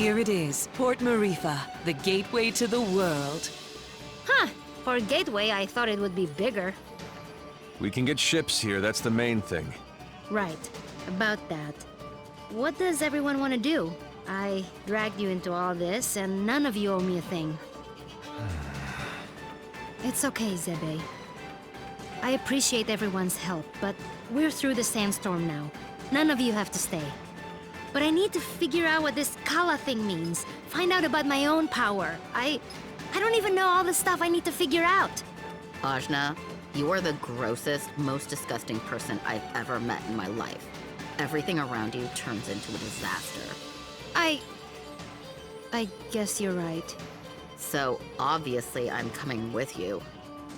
Here it is, Port Marefa, the gateway to the world. Huh. For a gateway, I thought it would be bigger. We can get ships here, that's the main thing. Right. About that. What does everyone want to do? I dragged you into all this, and none of you owe me a thing. It's okay, Zebe. I appreciate everyone's help, but we're through the sandstorm now. None of you have to stay. But I need to figure out what this Kala thing means. Find out about my own power. I don't even know all the stuff I need to figure out. Ajna, you are the grossest, most disgusting person I've ever met in my life. Everything around you turns into a disaster. I guess you're right. So, obviously, I'm coming with you.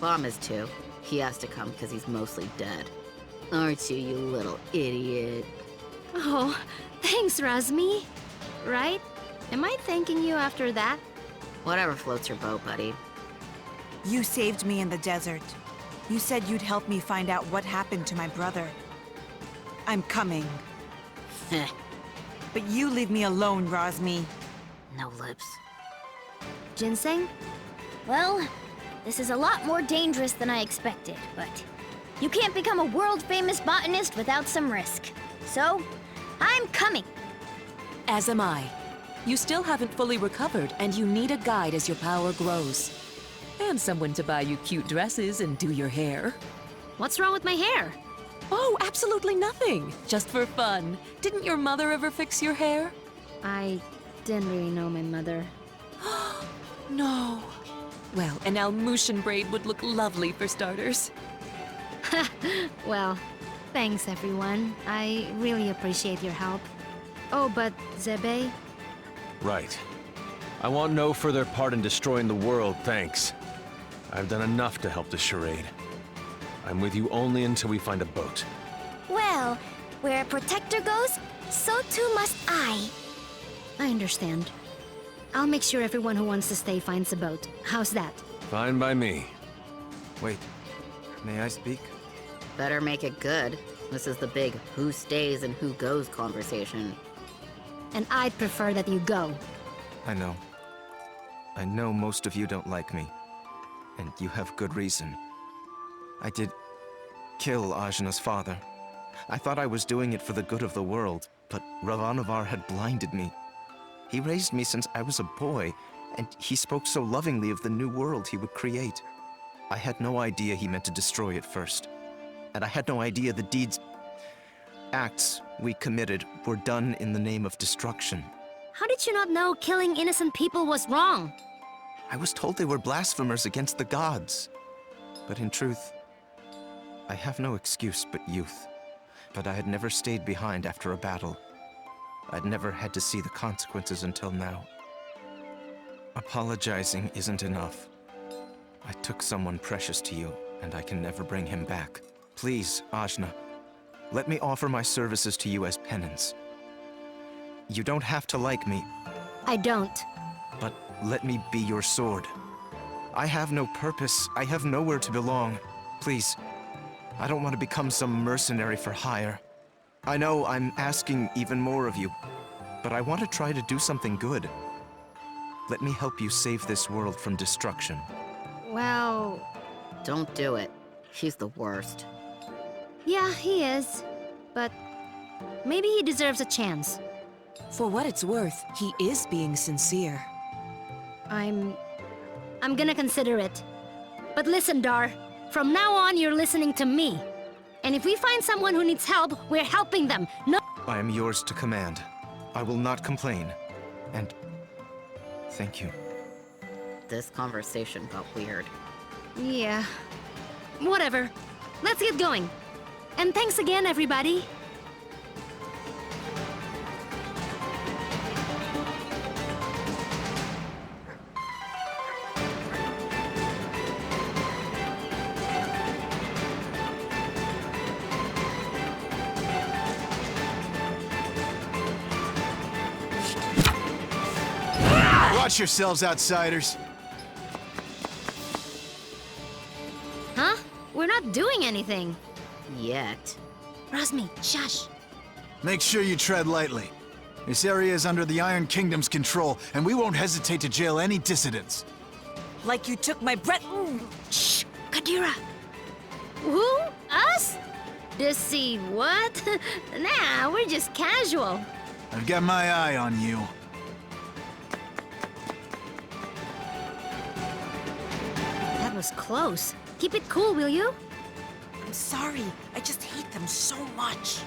Bom is too. He has to come because he's mostly dead. Aren't you little idiot? Oh, thanks, Razmi. Right? Am I thanking you after that? Whatever floats your boat, buddy. You saved me in the desert. You said you'd help me find out what happened to my brother. I'm coming. Heh, But you leave me alone, Razmi. no lips. Ginseng? Well, this is a lot more dangerous than I expected, but you can't become a world-famous botanist without some risk. So, I'm coming. As am I. You still haven't fully recovered, and you need a guide as your power grows. And someone to buy you cute dresses and do your hair. What's wrong with my hair? Oh, absolutely nothing. Just for fun. Didn't your mother ever fix your hair? I didn't really know my mother. No. Well, an Almushan braid would look lovely for starters. Well, thanks everyone. I really appreciate your help. Oh, but Zebe? Right. I want no further part in destroying the world, thanks. I've done enough to help the charade. I'm with you only until we find a boat. Well, where a protector goes, so too must I. I understand. I'll make sure everyone who wants to stay finds a boat. How's that? Fine by me. Wait, may I speak? Better make it good. This is the big who stays and who goes conversation. And I'd prefer that you go. I know. I know most of you don't like me. And you have good reason. I did kill Ajna's father. I thought I was doing it for the good of the world, but Ravanavar had blinded me. He raised me since I was a boy, and he spoke so lovingly of the new world he would create. I had no idea he meant to destroy it first. And I had no idea the acts we committed were done in the name of destruction. How did you not know killing innocent people was wrong? I was told they were blasphemers against the gods. But in truth, I have no excuse but youth. But I had never stayed behind after a battle. I'd never had to see the consequences until now. Apologizing isn't enough. I took someone precious to you, and I can never bring him back. Please, Ajna, let me offer my services to you as penance. You don't have to like me, I don't. but let me be your sword. I have no purpose. I have nowhere to belong. Please, I don't want to become some mercenary for hire. I know I'm asking even more of you, but I want to try to do something good. Let me help you save this world from destruction. Well, Don't do it. He's the worst. yeah, he is. But maybe he deserves a chance. For what it's worth, he is being sincere. I'm gonna consider it. But listen, Dar. From now on, you're listening to me. And if we find someone who needs help, we're helping them. No. I am yours to command. I will not complain. And thank you. This conversation got weird. Yeah. Whatever. Let's get going. And thanks again, everybody. Watch yourselves, outsiders. Huh? We're not doing anything. Yet. Razmi, shush. Make sure you tread lightly. This area is under the Iron Kingdom's control, and we won't hesitate to jail any dissidents. Like you took my breath. Shh! Kadira! Who? Us? Deceive what? Nah, we're just casual. I've got my eye on you. That was close. Keep it cool, will you? I'm sorry. I just hate them so much.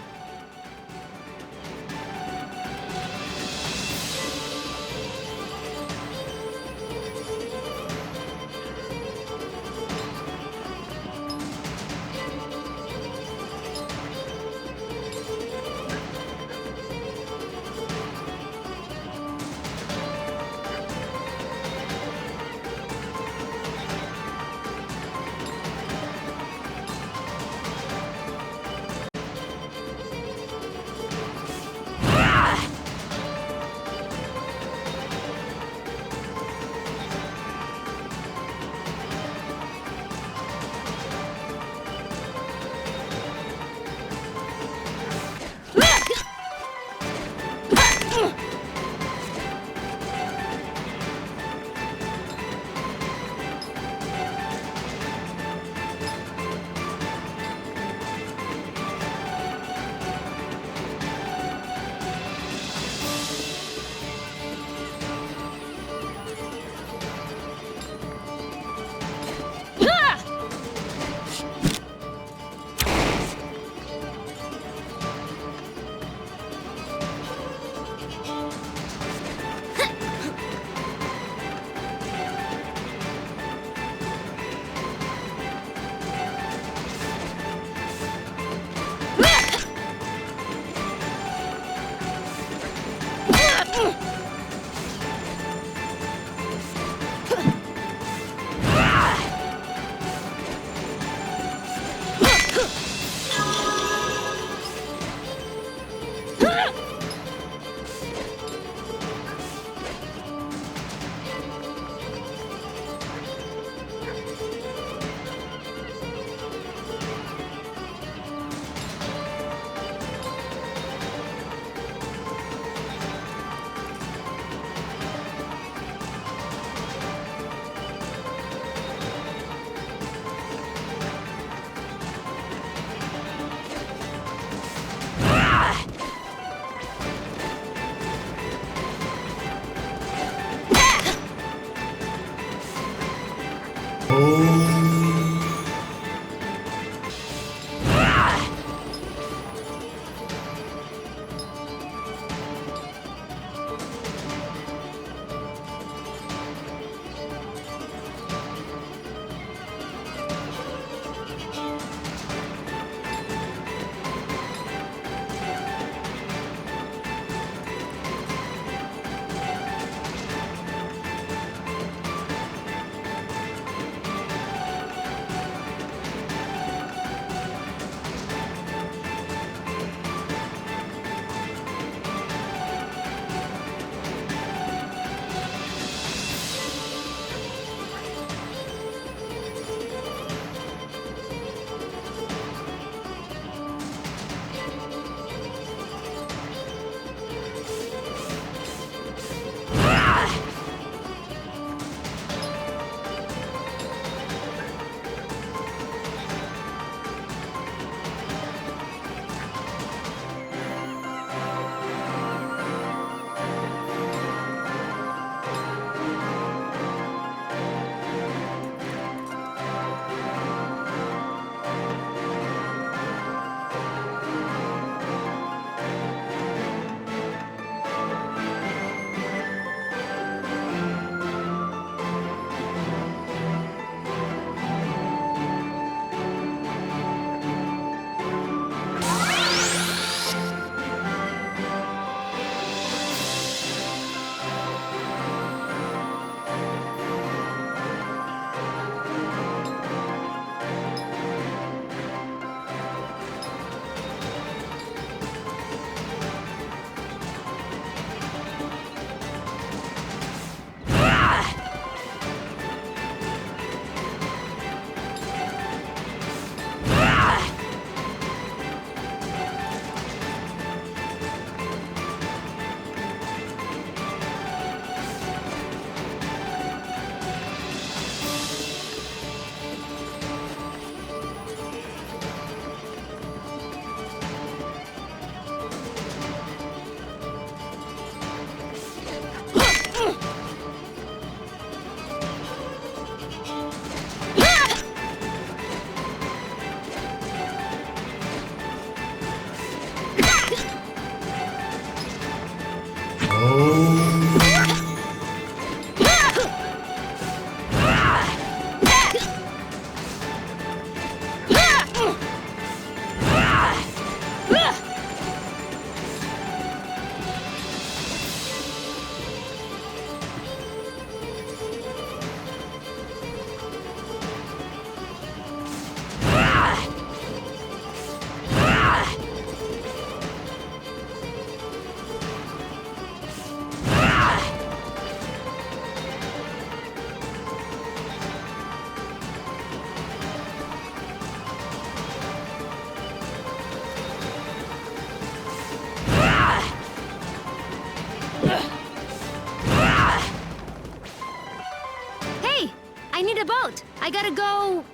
a boat. I gotta go...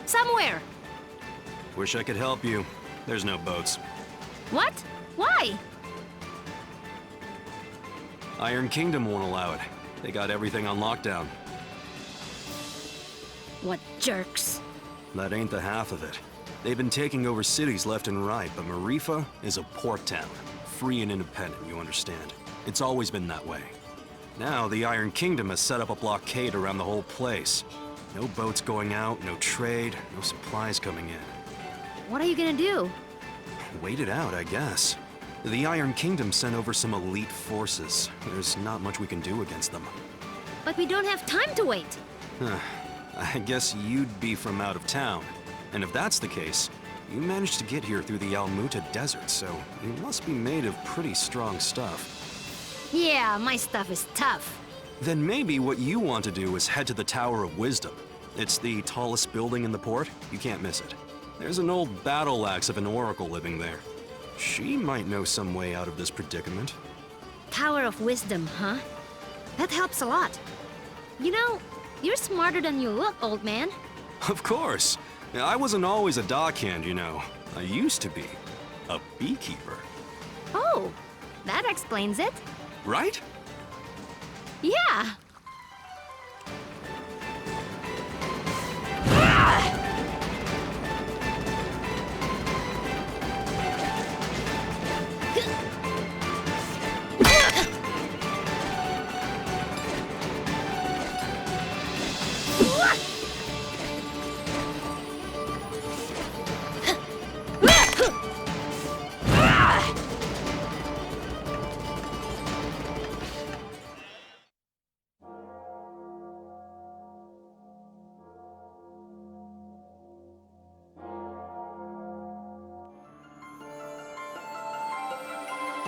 somewhere. Wish I could help you. There's no boats. What? Why? Iron Kingdom won't allow it. They got everything on lockdown. What jerks. That ain't the half of it. They've been taking over cities left and right, but Marefa is a port town. Free and independent, you understand. It's always been that way. Now, the Iron Kingdom has set up a blockade around the whole place. No boats going out, no trade, no supplies coming in. What are you gonna do? Wait it out, I guess. The Iron Kingdom sent over some elite forces. There's not much we can do against them. But we don't have time to wait. I guess you'd be from out of town. And if that's the case, you managed to get here through the Almuta Desert, so you must be made of pretty strong stuff. Yeah, my stuff is tough. Then maybe what you want to do is head to the Tower of Wisdom. It's the tallest building in the port. You can't miss it. There's an old battle axe of an oracle living there. She might know some way out of this predicament. Tower of Wisdom, huh? That helps a lot. You know, you're smarter than you look, old man. Of course. I wasn't always a dockhand, you know. I used to be a beekeeper. Oh, that explains it. Right? Yeah.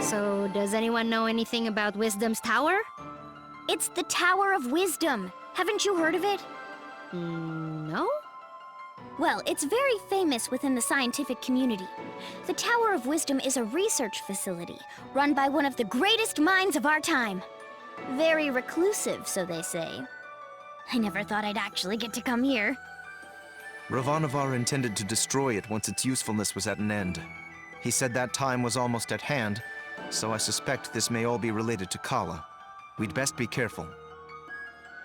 So, does anyone know anything about Wisdom's Tower? It's the Tower of Wisdom. Haven't you heard of it? No? Well, it's very famous within the scientific community. The Tower of Wisdom is a research facility run by one of the greatest minds of our time. Very reclusive, so they say. I never thought I'd actually get to come here. Ravanavar intended to destroy it once its usefulness was at an end. He said that time was almost at hand, so I suspect this may all be related to Kala. We'd best be careful.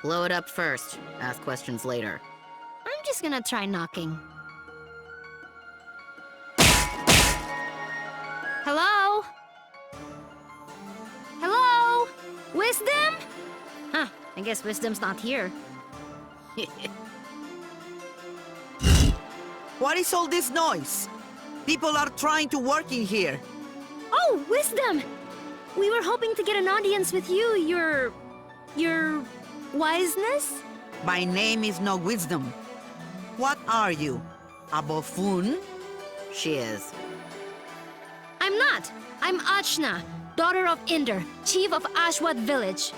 Blow it up first. Ask questions later. I'm just gonna try knocking. Hello? Hello? Wisdom? Huh, I guess Wisdom's not here. What is all this noise? People are trying to work in here. Oh, Wisdom! We were hoping to get an audience with you, your wiseness? My name is no Wisdom. What are you? A buffoon? She is. I'm not. I'm Achna, daughter of Inder, chief of Ashwat village.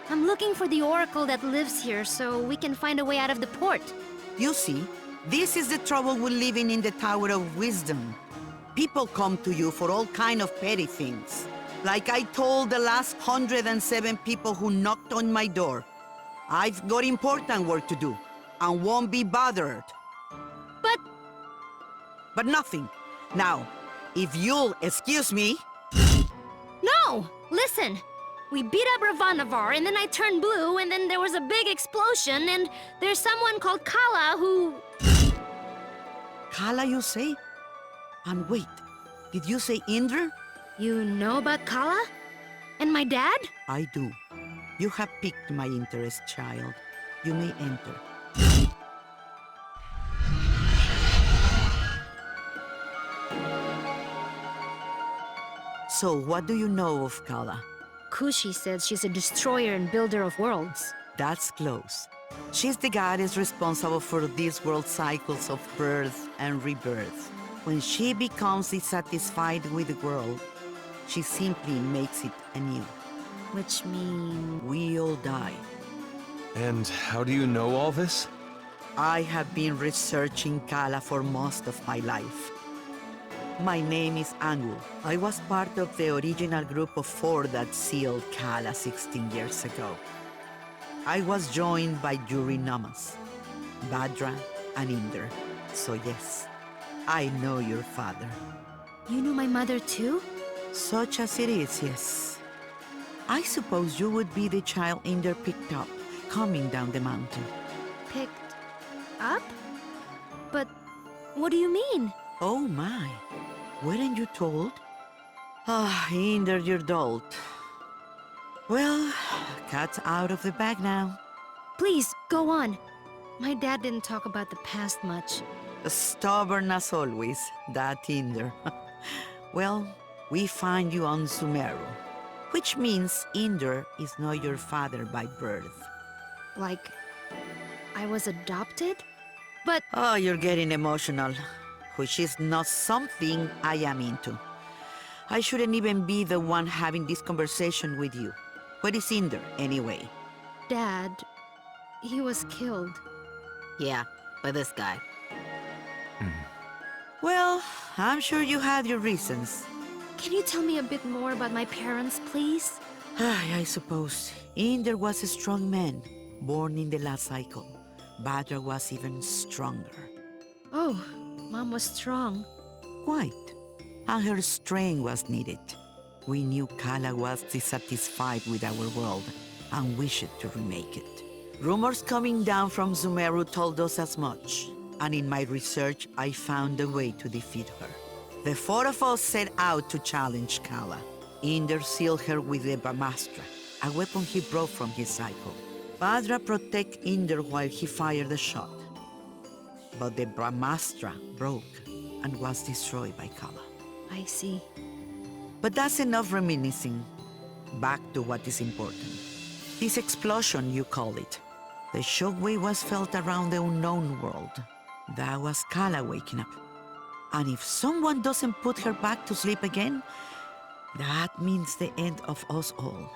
I'm looking for the oracle that lives here so we can find a way out of the port. You see, this is the trouble with living in the Tower of Wisdom. People come to you for all kind of petty things. Like I told the last 107 people who knocked on my door. I've got important work to do, and won't be bothered. But nothing. Now, if you'll excuse me... No! Listen! We beat up Ravanavar, and then I turned blue, and then there was a big explosion, and there's someone called Kala who... Kala, you say? And wait, did you say Indra? You know about Kala? And my dad? I do. You have piqued my interest, child. You may enter. So, what do you know of Kala? Kushi said she's a destroyer and builder of worlds. That's close. She's the goddess responsible for these world cycles of birth and rebirth. When she becomes dissatisfied with the world, she simply makes it anew. Which means... We all die. And how do you know all this? I have been researching Kala for most of my life. My name is Angul. I was part of the original group of 4 that sealed Kala 16 years ago. I was joined by Yuri Namas, Badra, and Inder. So yes, I know your father. You knew my mother too? Such as it is, yes. I suppose you would be the child Inder picked up, coming down the mountain. Picked up? But what do you mean? Oh my, weren't you told? Ah, Inder, you're dolt. Well, cat's out of the bag now. Please, go on. My dad didn't talk about the past much. Stubborn as always, that Inder. Well, we find you on Sumeru, which means Inder is not your father by birth. Like, I was adopted? But Oh, you're getting emotional, which is not something I am into. I shouldn't even be the one having this conversation with you. Where is Inder, anyway? Dad, he was killed. Yeah, by this guy. Well, I'm sure you had your reasons. Can you tell me a bit more about my parents, please? I suppose. Inder was a strong man, born in the last cycle. Badra was even stronger. Oh, Mom was strong. Quite. And her strength was needed. We knew Kala was dissatisfied with our world and wished to remake it. Rumors coming down from Sumeru told us as much, and in my research I found a way to defeat her. The four of us set out to challenge Kala. Inder sealed her with the Brahmastra, a weapon he brought from his cycle. Badra protected Inder while he fired the shot. But the Brahmastra broke and was destroyed by Kala. I see. But that's enough reminiscing. Back to what is important. This explosion, you call it. The shockwave was felt around the unknown world. That was Kala waking up. And if someone doesn't put her back to sleep again, that means the end of us all.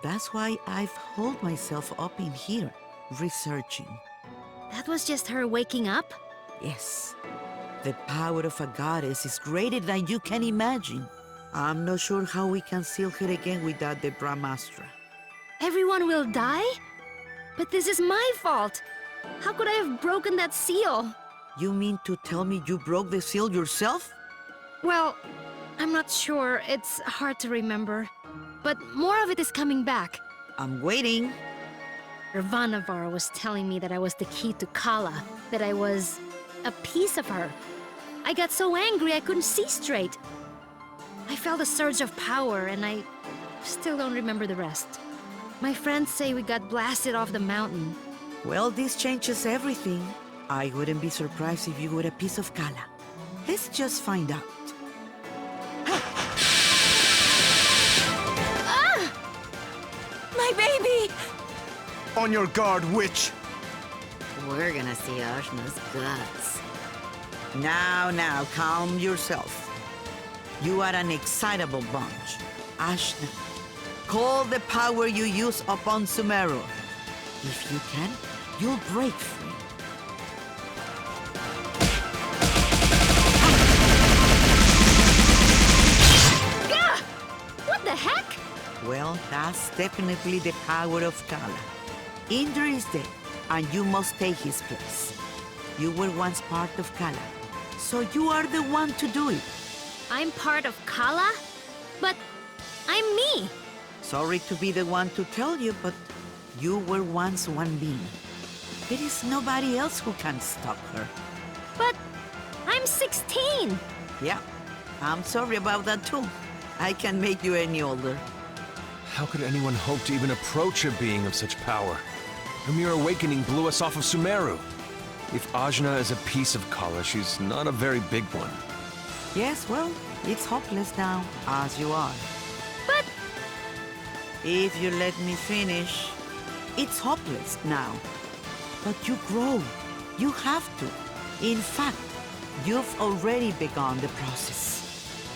That's why I've holed myself up in here, researching. That was just her waking up? Yes. The power of a goddess is greater than you can imagine. I'm not sure how we can seal her again without the Brahmastra. Everyone will die? But this is my fault. How could I have broken that seal? You mean to tell me you broke the seal yourself? Well, I'm not sure. It's hard to remember. But more of it is coming back. I'm waiting. Ravanavar was telling me that I was the key to Kala, that I was a piece of her. I got so angry I couldn't see straight. I felt a surge of power, and I still don't remember the rest. My friends say we got blasted off the mountain. Well, this changes everything. I wouldn't be surprised if you were a piece of Kala. Let's just find out. My baby! On your guard, witch! We're gonna see Ajna's guts. Now, calm yourself. You are an excitable bunch. Ashna, call the power you use upon Sumeru. If you can, you'll break free. Gah! What the heck? Well, that's definitely the power of Kala. Inder is dead, and you must take his place. You were once part of Kala, so you are the one to do it. I'm part of Kala? But I'm me. Sorry to be the one to tell you, but you were once one being. There is nobody else who can stop her. But I'm 16. Yeah, I'm sorry about that too. I can make you any older. How could anyone hope to even approach a being of such power? A mere awakening blew us off of Sumeru. If Ajna is a piece of Kala, she's not a very big one. Yes, well, it's hopeless now, as you are. But If you let me finish, it's hopeless now. But you grow. You have to. In fact, you've already begun the process.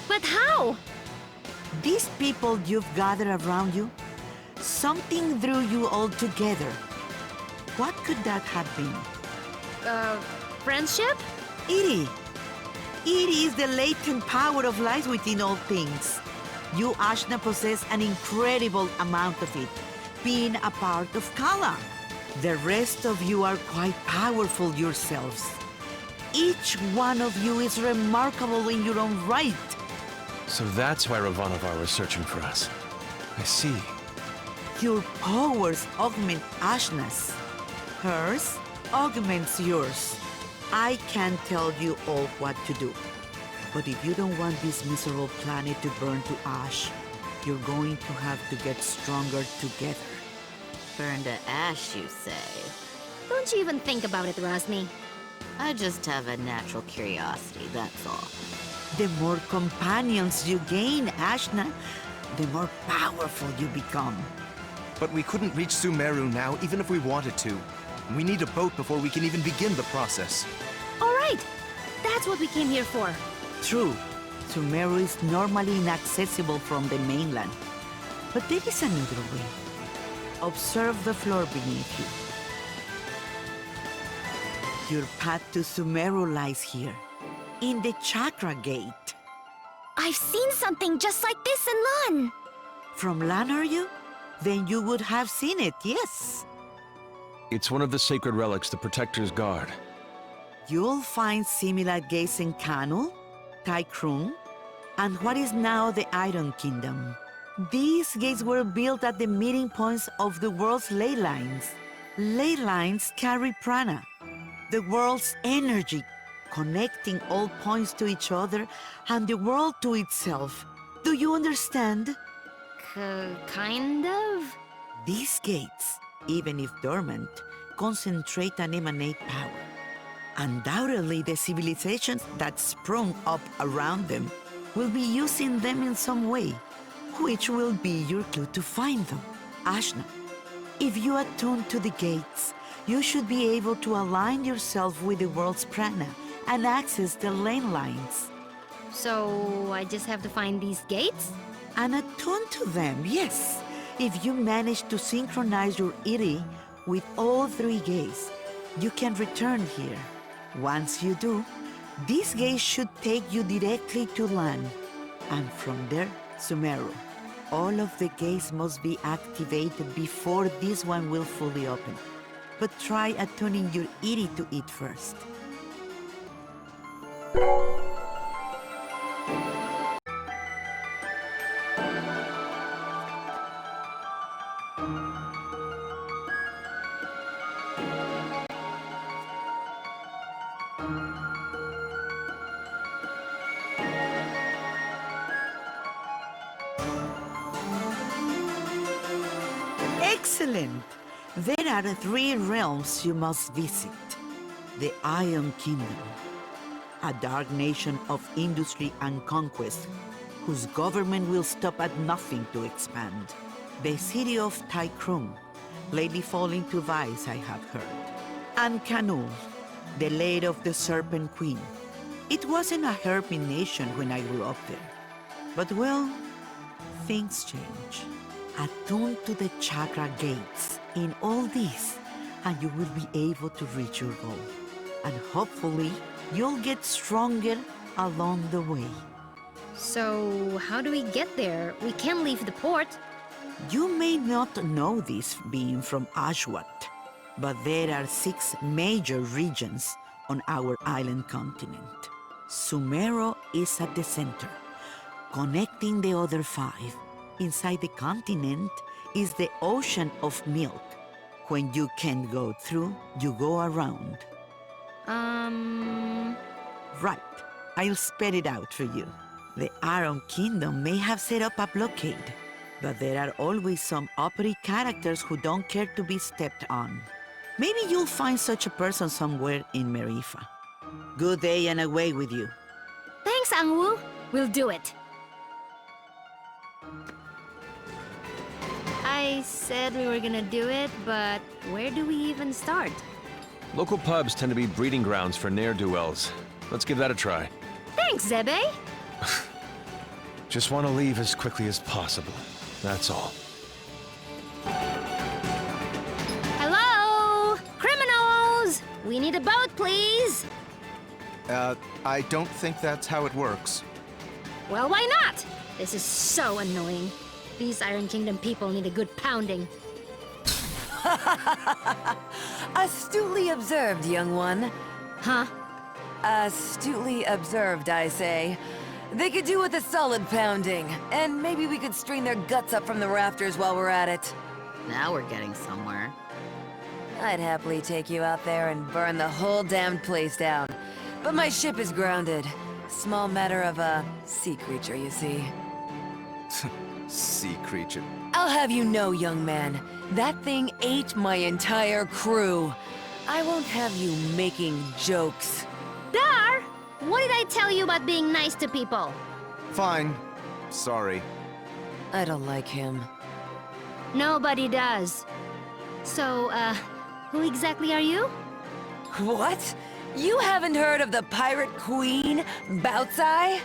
But how? These people you've gathered around you, something drew you all together. What could that have been? Friendship? Iri. Iri is the latent power of life within all things. You, Ashna, possess an incredible amount of it, being a part of Kala. The rest of you are quite powerful yourselves. Each one of you is remarkable in your own right. So that's why Ravanovar was searching for us. I see. Your powers augment Ashna's. Hers augments yours. I can tell you all what to do. But if you don't want this miserable planet to burn to ash, you're going to have to get stronger together. Burn to ash, you say? Don't you even think about it, Rosmi. I just have a natural curiosity, that's all. The more companions you gain, Ashna, the more powerful you become. But we couldn't reach Sumeru now, even if we wanted to. We need a boat before we can even begin the process. All right, that's what we came here for. True, Sumeru is normally inaccessible from the mainland. But there is another way. Observe the floor beneath you. Your path to Sumeru lies here, in the Chakra Gate. I've seen something just like this in Lan. From Lan, are you? Then you would have seen it, yes. It's one of the sacred relics the Protectors guard. You'll find similar gates in Kanu, Taikrung, and what is now the Iron Kingdom. These gates were built at the meeting points of the world's ley lines. Ley lines carry prana, the world's energy, connecting all points to each other and the world to itself. Do you understand? Kind of? These gates, even if dormant, concentrate and emanate power. Undoubtedly, the civilizations that sprung up around them will be using them in some way, which will be your clue to find them. Ashna, if you attune to the gates, you should be able to align yourself with the world's prana and access the lane lines. So I just have to find these gates? And attune to them, yes. If you manage to synchronize your iri with all three gates, you can return here. Once you do, these gates should take you directly to Lan, and from there, Sumeru. All of the gates must be activated before this one will fully open. But try attuning your iri to it first. Excellent! There are three realms you must visit. The Iron Kingdom, a dark nation of industry and conquest, whose government will stop at nothing to expand. The city of Taikrung, lately falling to vice, I have heard. And Kanu, the land of the Serpent Queen. It wasn't a hermit nation when I grew up there. But well, things change. Attune to the chakra gates in all this, and you will be able to reach your goal. And hopefully, you'll get stronger along the way. So how do we get there? We can't leave the port. You may not know this being from Ashwat, but there are 6 major regions on our island continent. Sumeru is at the center, connecting the other 5. Inside the continent is the ocean of milk. When you can't go through, you go around. Right. I'll spell it out for you. The Iron Kingdom may have set up a blockade, but there are always some uppity characters who don't care to be stepped on. Maybe you'll find such a person somewhere in Maerifa. Good day and away with you. Thanks, Angwu. We'll do it. I said we were gonna do it, but where do we even start? Local pubs tend to be breeding grounds for ne'er-do-wells. Let's give that a try. Thanks, Zebe. Just want to leave as quickly as possible. That's all. Hello? Criminals! We need a boat, please! I don't think that's how it works. Well, why not? This is so annoying. These Iron Kingdom people need a good pounding. Astutely observed, young one. Huh? Astutely observed, I say. They could do with a solid pounding, and maybe we could strain their guts up from the rafters while we're at it. Now we're getting somewhere. I'd happily take you out there and burn the whole damned place down. But my ship is grounded. Small matter of a sea creature, you see. Sea creature. I'll have you know, young man, that thing ate my entire crew. I won't have you making jokes. Dar! What did I tell you about being nice to people? Fine. Sorry. I don't like him. Nobody does. So, who exactly are you? What? You haven't heard of the pirate queen, Bautzai?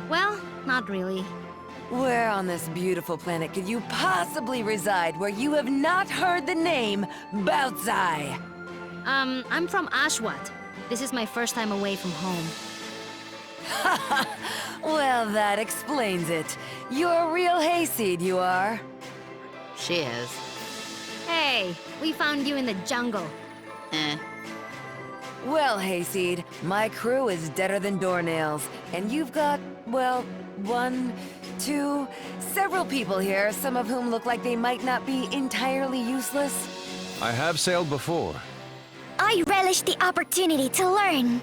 Well, not really. Where on this beautiful planet could you possibly reside where you have not heard the name Bautzai? I'm from Ashwat. This is my first time away from home. Well, that explains it. You're a real hayseed, you are. She is. Hey, we found you in the jungle. Eh. Well, hayseed, my crew is deader than doornails, and you've got, well, one, two, several people here, some of whom look like they might not be entirely useless. I have sailed before. I relish the opportunity to learn.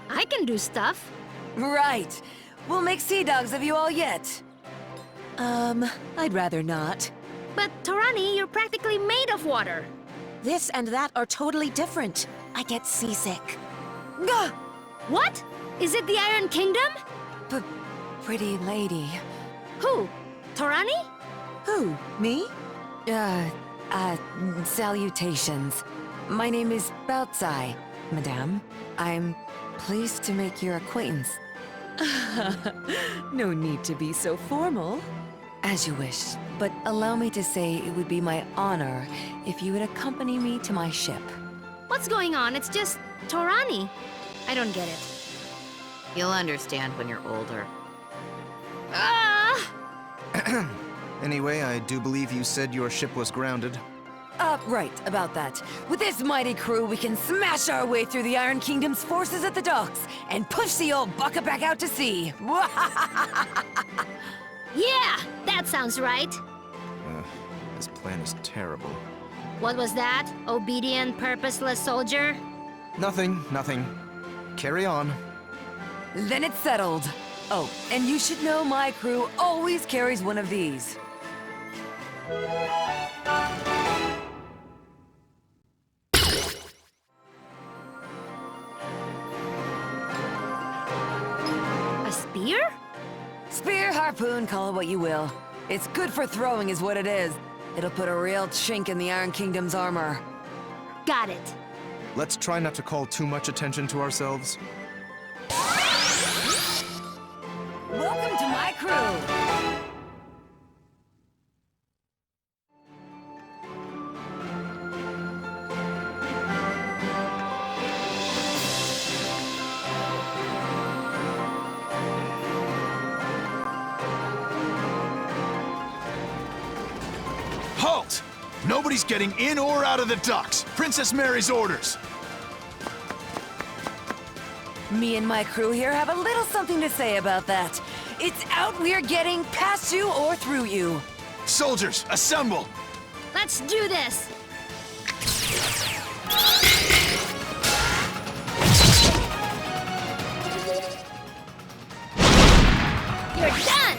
I can do stuff. Right. We'll make sea dogs of you all yet. I'd rather not. But, Torani, you're practically made of water. This and that are totally different. I get seasick. Gah! What? Is it the Iron Kingdom? Pretty lady. Who? Torani? Who? Me? Salutations. My name is Bautzai, madame. I'm pleased to make your acquaintance. No need to be so formal. As you wish, but allow me to say it would be my honor if you would accompany me to my ship. What's going on? It's just Torani. I don't get it. You'll understand when you're older. Ah! Anyway, I do believe you said your ship was grounded. Right, about that. With this mighty crew, we can smash our way through the Iron Kingdom's forces at the docks and push the old bucket back out to sea. Yeah, that sounds right. This plan is terrible. What was that? Obedient, purposeless soldier? Nothing. Carry on. Then it's settled. Oh, and you should know my crew always carries one of these. A spear? Spear, harpoon, call it what you will. It's good for throwing is what it is. It'll put a real chink in the Iron Kingdom's armor. Got it. Let's try not to call too much attention to ourselves. Welcome to my crew! Halt! Nobody's getting in or out of the docks. Princess Mary's orders. Me and my crew here have a little something to say about that. It's out we're getting past you or through you. Soldiers, assemble! Let's do this! You're done!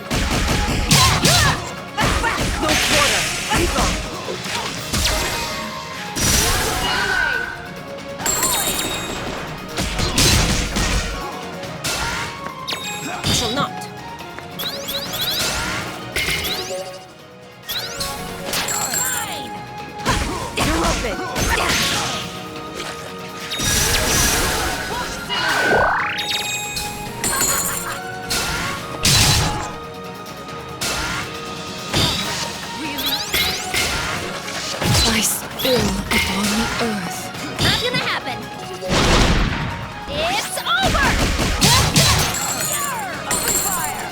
No quarter! Keep on! I shall not. I spill upon the earth. Not gonna happen! It's over! Open fire!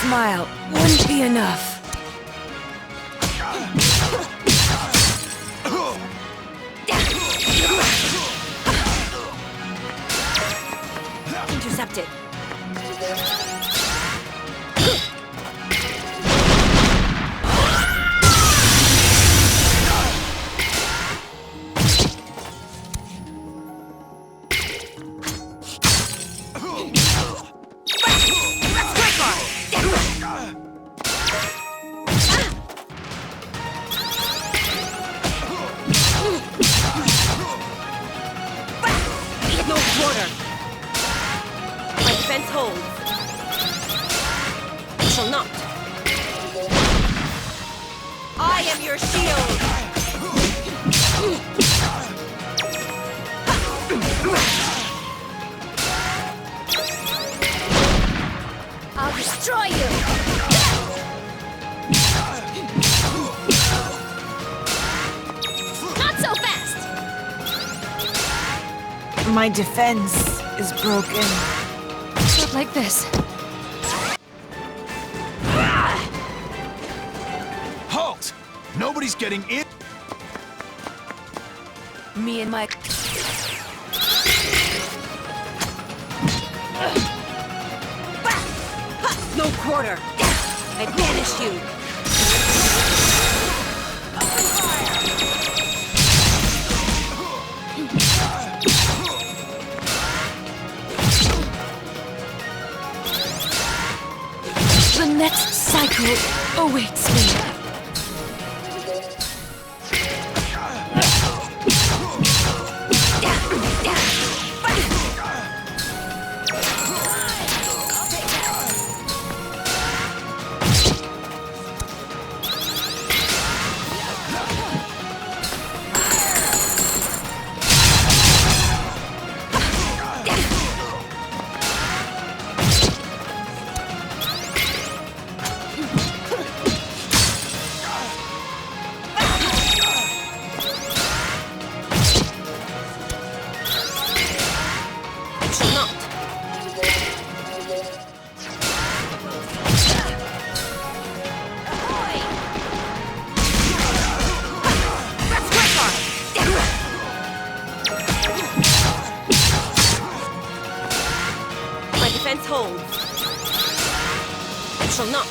smile wouldn't be enough. Intercepted. No quarter. My defense holds. It shall not. I am your shield. I'll destroy you. Not so fast! My defense is broken. Not like this. Halt! Nobody's getting in. Me and my... No quarter. I banish you. The next cycle awaits me. My defense holds. It shall not.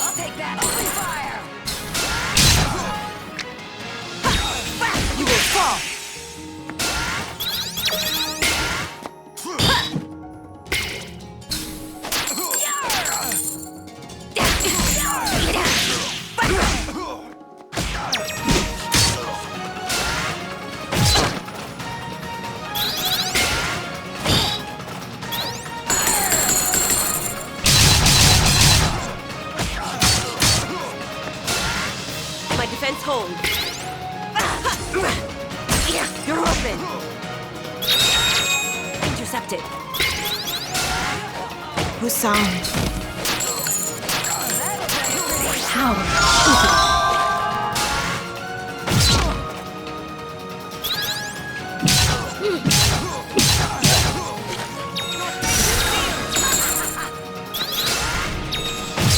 I'll take that. Open fire. You will fall. My defense holds. You're open. Intercepted. Who's sound? How?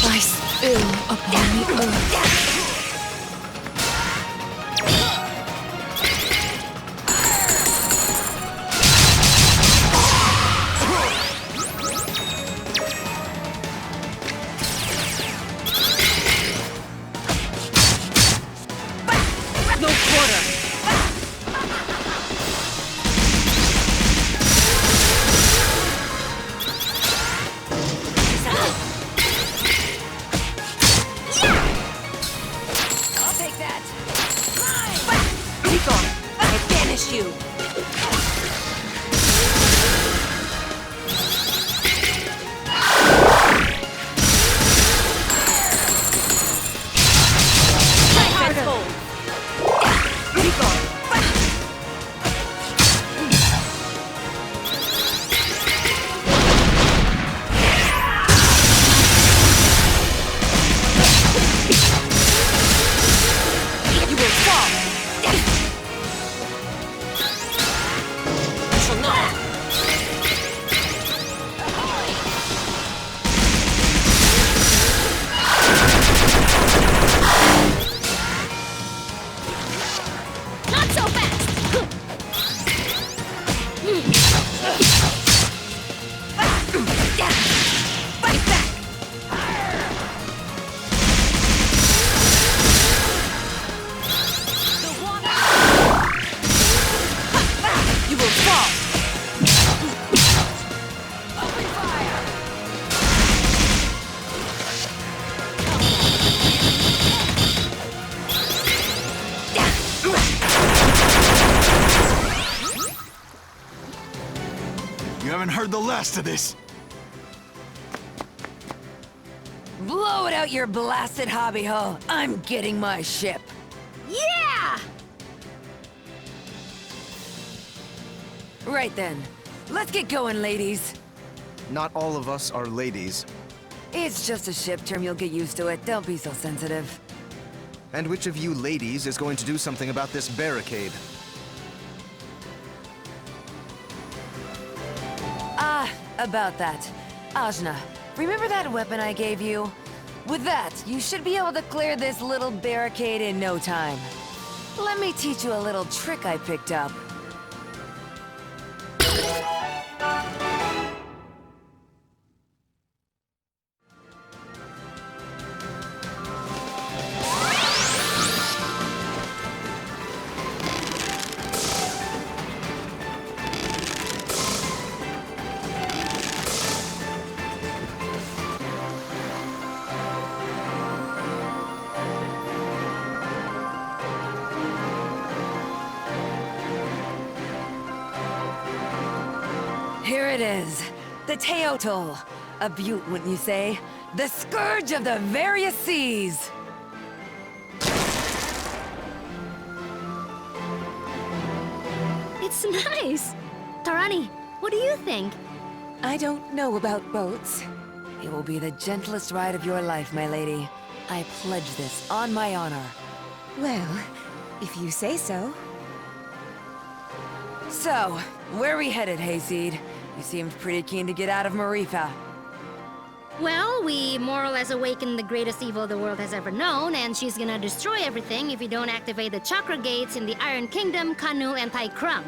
I spill upon the earth. No quarter. heard the last of this! Blow it out your blasted hobby-ho! I'm getting my ship! Yeah! Right then. Let's get going, ladies. Not all of us are ladies. It's just a ship term, you'll get used to it. Don't be so sensitive. And which of you ladies is going to do something about this barricade? About that. Ajna, remember that weapon I gave you? With that, you should be able to clear this little barricade in no time. Let me teach you a little trick I picked up. Here it is, the Teotl. A beaut, wouldn't you say? The scourge of the various seas! It's nice! Tarani, what do you think? I don't know about boats. It will be the gentlest ride of your life, my lady. I pledge this on my honor. Well, if you say so. So, where are we headed, Hayseed? You seemed pretty keen to get out of Mareefa. Well, we more or less awakened the greatest evil the world has ever known, and she's gonna destroy everything if we don't activate the chakra gates in the Iron Kingdom, Kanul, and Tai Krung.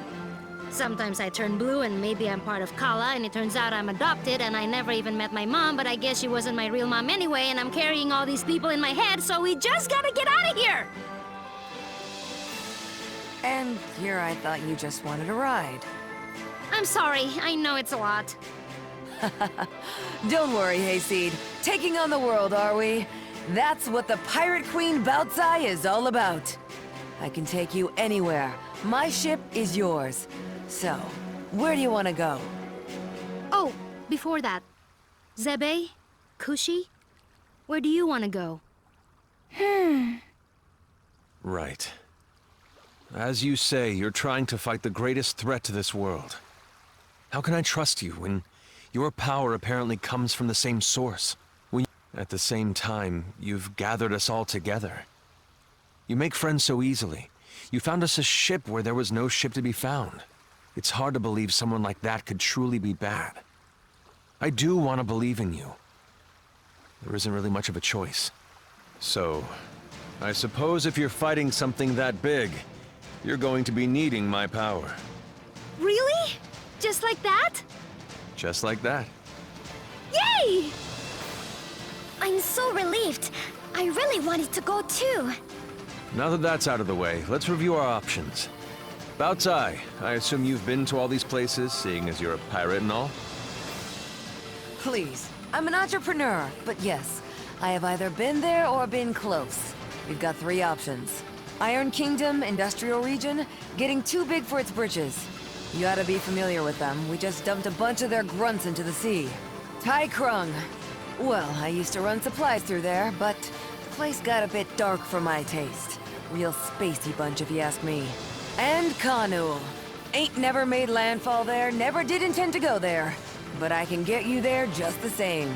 Sometimes I turn blue and maybe I'm part of Kala, and it turns out I'm adopted and I never even met my mom, but I guess she wasn't my real mom anyway, and I'm carrying all these people in my head, so we just gotta get out of here! And here I thought you just wanted a ride. I'm sorry, I know it's a lot. Don't worry, Hayseed. Taking on the world, are we? That's what the Pirate Queen Bautzai is all about. I can take you anywhere. My ship is yours. So, where do you want to go? Oh, before that, Zebe, Kushi, where do you want to go? Right. As you say, you're trying to fight the greatest threat to this world. How can I trust you when your power apparently comes from the same source? When at the same time, you've gathered us all together. You make friends so easily. You found us a ship where there was no ship to be found. It's hard to believe someone like that could truly be bad. I do want to believe in you. There isn't really much of a choice. So, I suppose if you're fighting something that big, you're going to be needing my power. Really? Just like that? Just like that. Yay! I'm so relieved. I really wanted to go too. Now that that's out of the way, let's review our options. Bautzai, I assume you've been to all these places, seeing as you're a pirate and all? Please, I'm an entrepreneur, but yes, I have either been there or been close. We've got 3 options. Iron Kingdom, Industrial Region, getting too big for its britches. You ought to be familiar with them. We just dumped a bunch of their grunts into the sea. Tai Krung. Well, I used to run supplies through there, but the place got a bit dark for my taste. Real spacey bunch, if you ask me. And Kanul. Ain't never made landfall there, never did intend to go there. But I can get you there just the same.